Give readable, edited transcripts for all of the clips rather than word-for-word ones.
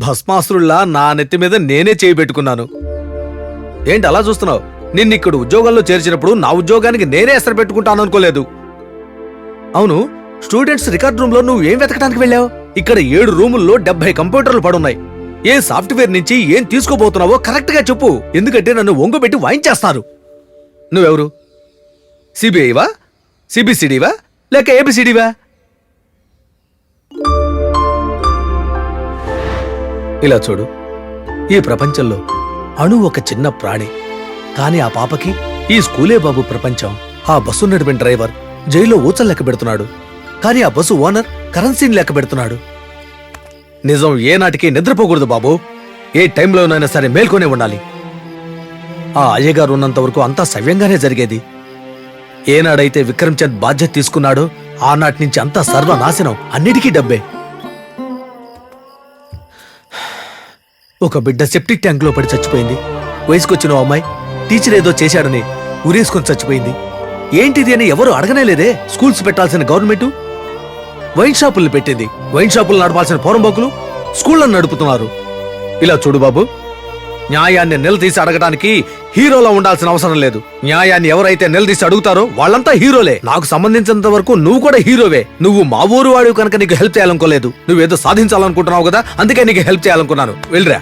భస్మాసురుల్లా నా నెత్తి మీద నేనే చేయి పెట్టుకున్నాను. ఏంటి అలా చూస్తున్నావు? నిన్నిక్కడ ఉద్యోగంలో చేర్చినప్పుడు నా ఉద్యోగానికి నేనే ఎసరు పెట్టుకుంటాను అనుకోలేదు. అవును, స్టూడెంట్స్ రికార్డ్ రూమ్ లో నువ్వు ఏం వెతకడానికి వెళ్ళావు? ఇక్కడ 7 రూముల్లో 70 కంప్యూటర్లు పడున్నాయి. ఏ సాఫ్ట్వేర్ నుంచి ఏం తీసుకోబోతున్నావో కరెక్ట్ గా చెప్పు, ఎందుకంటే నన్ను ఒంగబెట్టి వాయించేస్తారు. నువ్వెవరు? సిబిఐవా, సిబిసిడివా, లేక ఏబిసిడివా? ఇలా చూడు, ఈ ప్రపంచంలో అణు ఒక చిన్న ప్రాణి, కానీ ఆ పాపకి ఈ స్కూలే బాబు ప్రపంచం. ఆ బస్సు నడిపిన డ్రైవర్ జైల్లో ఊచలు లెక్క పెడుతున్నాడు, కానీ ఆ బస్సు ఓనర్ కరెన్సీని లెక్క పెడుతున్నాడు. నిజం ఏనాటికి నిద్రపోకూడదు బాబు. ఏ టైంలోనైనా సరే మేల్కొనే ఉండాలి. ఆ అయ్యగారు ఉన్నంత వరకు అంతా సవ్యంగానే జరిగేది. ఏనాడైతే విక్రమ్ చంద్ బాధ్యత తీసుకున్నాడో ఆనాటి నుంచి అంతా సర్వనాశనం, అన్నిటికీ డబ్బే. ఒక బిడ్డ సెప్టిక్ ట్యాంక్ లో పడి చచ్చిపోయింది. వయసుకొచ్చిన ఓ అమ్మాయి టీచర్ ఏదో చేశాడని ఉరేసుకొని చచ్చిపోయింది. ఏంటిది అని ఎవరు అడగనేలేదే. స్కూల్స్ పెట్టాల్సిన గవర్నమెంట్ వైన్ షాపుల్ని పెట్టింది. వైన్ షాపులు నడపాల్సిన పోరంబోకులు స్కూళ్లను నడుపుతున్నారు. ఇలా చూడు బాబు, న్యాయాన్ని నిలదీసి అడగడానికి హీరోలా ఉండాల్సిన అవసరం లేదు. న్యాయాన్ని ఎవరైతే నిలదీసి అడుగుతారో వాళ్ళంతా హీరోలే. నాకు సంబంధించినంత వరకు నువ్వు కూడా హీరోవే. నువ్వు మా ఊరు వాడివి కనుక నీకు హెల్ప్ చేయాలనుకోలేదు. నువ్వేదో సాధించాలనుకుంటున్నావు కదా, అందుకే నీకు హెల్ప్ చేయాలనుకున్నాను. వెళ్ళరా.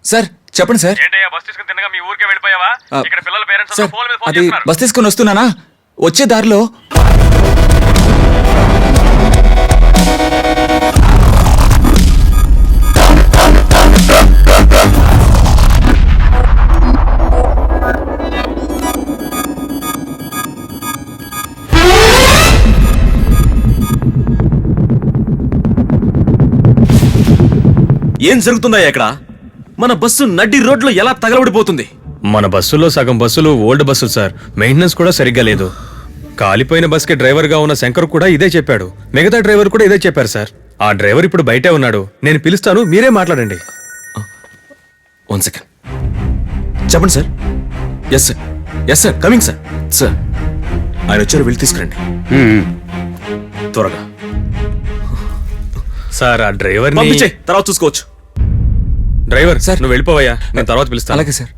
సార్ చెప్పండి సార్. సార్ అది బస్ తీసుకుని వస్తున్నానా, వచ్చే దారిలో ఏం జరుగుతుందా ఇక్కడ? మన బస్సు నడ్డి రోడ్లో ఎలా తగలబడిపోతుంది? మన బస్సులో సగం బస్సులు ఓల్డ్ బస్సులు సార్. మెయింటెనెన్స్ కూడా సరిగ్గా లేదు. కాలిపోయిన బస్కి డ్రైవర్గా ఉన్న శంకర్ కూడా ఇదే చెప్పాడు. మిగతా డ్రైవర్ కూడా ఇదే చెప్పారు సార్. ఆ డ్రైవర్ ఇప్పుడు బయటే ఉన్నాడు. నేను పిలుస్తాను, మీరే మాట్లాడండి. 1 సెకండ్. చెప్పండి sir. Yes sir, yes sir, coming sir. Sir ఆయన వచ్చారు, వెళ్ళి తీసుకురండి త్వరగా. సార్ ఆ డ్రైవర్ తర్వాత చూసుకోవచ్చు. డ్రైవర్ సార్, నువ్వు వెళ్ళిపోవయ్యా, నేను తర్వాత పిలుస్తాను. అలాగే సార్.